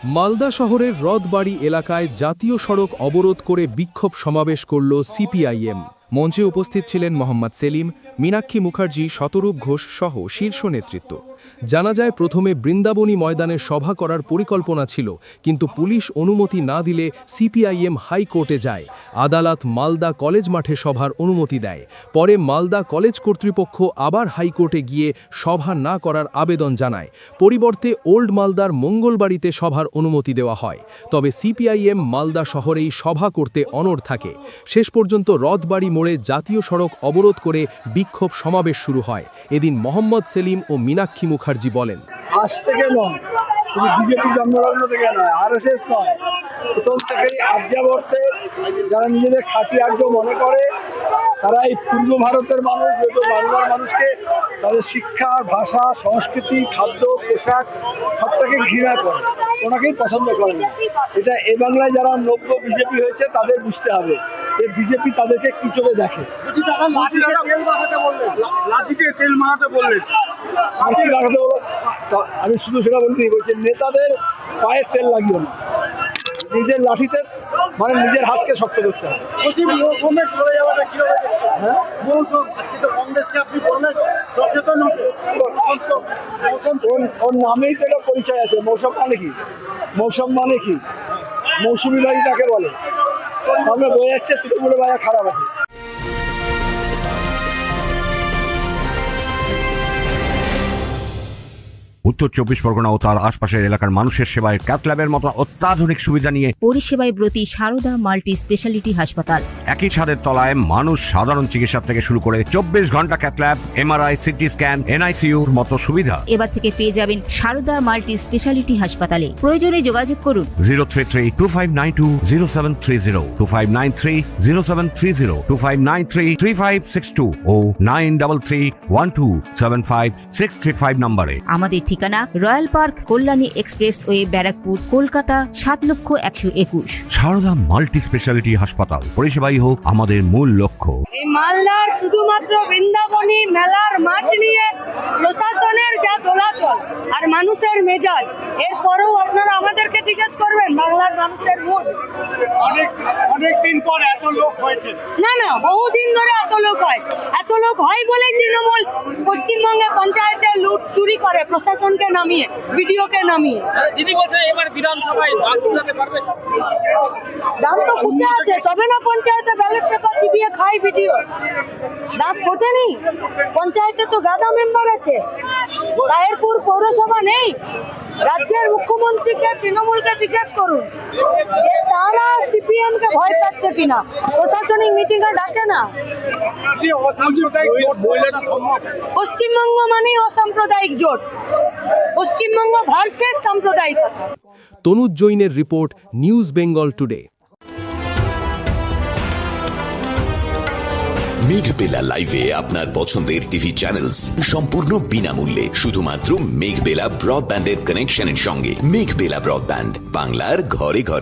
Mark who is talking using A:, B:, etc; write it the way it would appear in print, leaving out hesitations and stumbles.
A: মালদা শহরের রথবাড়ি এলাকায় জাতীয় সড়ক অবরোধ করে বিক্ষোভ সমাবেশ করল সিপিআইএম। মঞ্চে উপস্থিত ছিলেন মোহাম্মদ সেলিম, মীনাক্ষী মুখার্জি, শতরূপ ঘোষ সহ শীর্ষ নেতৃত্ব। জানা যায়, প্রথমে বৃন্দাবনী ময়দানে সভা করার পরিকল্পনা ছিল, কিন্তু পুলিশ অনুমতি না দিলে সিপিআইএম হাইকোর্টে যায়। আদালত মালদা কলেজ মাঠে সভার অনুমতি দেয়। পরে মালদা কলেজ কর্তৃপক্ষ আবার হাইকোর্টে গিয়ে সভা না করার আবেদন জানায়। পরিবর্তে ওল্ড মালদার মঙ্গলবাড়িতে সভার অনুমতি দেওয়া হয়। তবে সিপিআইএম মালদা শহরেই সভা করতে অনড় থাকে। শেষ পর্যন্ত রথবাড়ি মোড়ে জাতীয় সড়ক অবরোধ করে বিক্ষোভ সমাবেশ শুরু হয়। এদিন মোহাম্মদ সেলিম ও মীনাক্ষী মুখার্জি বলেন,
B: আজ থেকে নয়, শুধু বিজেপি জন্মলগ্ন থেকে নয়, আরএসএস নয়, প্রথম থেকেই আর্যাবর্তে যারা নিজেদের খাঁটি আর্য মনে করে, তারা এই পূর্ব ভারতের মানুষ, যেহেতু বাংলার মানুষকে তাদের শিক্ষা, ভাষা, সংস্কৃতি, খাদ্য, পোশাক সবটাকে ঘৃণা করে, ওনাকেই পছন্দ করে না। এটা এ বাংলায় যারা নব্য বিজেপি হয়েছে তাদের বুঝতে হবে, এই বিজেপি তাদেরকে কি চোখে দেখে। আমি শুধু সেটা বলছি, নেতাদের পায়ের তেল লাগিও না, নিজের লাঠিতে মানে নিজের হাতকে শক্ত করতে হবে। ওর নামেই তো একটা পরিচয় আছে। মৌসুম মানে কি? মৌসুম মানে কি? মৌসুমী বাড়ি তাকে বলে। আমরা বয়ে যাচ্ছে তৃণমূলের বাজার খারাপ আছে।
C: উত্তর 24 পরগনা ও তার আশপাশের এলাকার মানুষের সেবায় ক্যাথল্যাবের মতো অত্যাধুনিক সুবিধা নিয়ে
D: পরিষেবায় ব্রতী সারদা মাল্টি স্পেশালিটি হাসপাতাল।
C: একই ছাদের তলায় মানুষ সাধারণ চিকিৎসা থেকে শুরু করে 24 ঘন্টা ক্যাথল্যাব, এমআরআই, সিটি স্ক্যান, এনআইসিইউর মতো সুবিধা
D: এবার থেকে পেয়ে যাবেন সারদা মাল্টি স্পেশালিটি হাসপাতালে। প্রয়োজনে যোগাযোগ করুন
C: 033-2592-0730, 2593-0730, 2593-3562 ও 9331275635 নম্বরে।
D: আমাদের ঠিকানা Royal Park, Kalyani expressway, Barrackpore, Kolkata ৭,১২১।
C: সারদা মাল্টি স্পেশালিটি হাসপাতাল, পরিষেবাই হোক আমাদের মূল লক্ষ্য।
E: এই মালদার শুধুমাত্র বৃন্দাবনী মেলার মাঠ নিয়ে প্রশাসনের যা দোলাচল আর মানুষের মেজাজ, এরপরেও আপনারা আমাদেরকে জিজ্ঞেস করবেন বাংলার মানুষের মুড।
B: অনেকদিন পর এত লোক হয়েছে।
E: না, বহুদিন ধরে এত লোক হয়। এত লোক হয় বলে তৃণমূল পশ্চিমবঙ্গে পঞ্চায়েতে লুট চুরি করে, প্রশাসনকে নামিয়ে, বিডিওকে নামিয়ে।
F: দিদি বলছে এবার বিধানসভায় দাঁত ফুটাতে পারবে।
E: দাঁত তো ফুটে আছে, তবে না পঞ্চায়েতে ব্যালট পেপার চিবিয়ে খায় বিডিও। দাঁত ফোটেনি। পঞ্চায়েতে তো গাদা মেম্বার আছে। রায়েরপুর পৌরসভা নেই। রাজ্যের মুখ্যমন্ত্রীকে, তৃণমূলকে জিজ্ঞেস করুন যে তারা সিপিএম কে ভয় পাচ্ছে কিনা। প্রশাসনিক মিটিং এ ডাকে না। পশ্চিমবঙ্গ মানেই অসাম্প্রদায়িক জোট। পশ্চিমবঙ্গ ভার্সেস সাম্প্রদায়িকতা।
A: তনুজ জৈনের রিপোর্ট, নিউজ বেঙ্গল টুডে।
G: মেঘবেলা লাইভে আপনার পছন্দের টিভি চ্যানেলস সম্পূর্ণ বিনামূল্যে, শুধুমাত্র মেঘবেলা ব্রডব্যান্ডের কানেকশনের সঙ্গে। মেঘবেলা ব্রডব্যান্ড, বাংলার ঘরে ঘরে।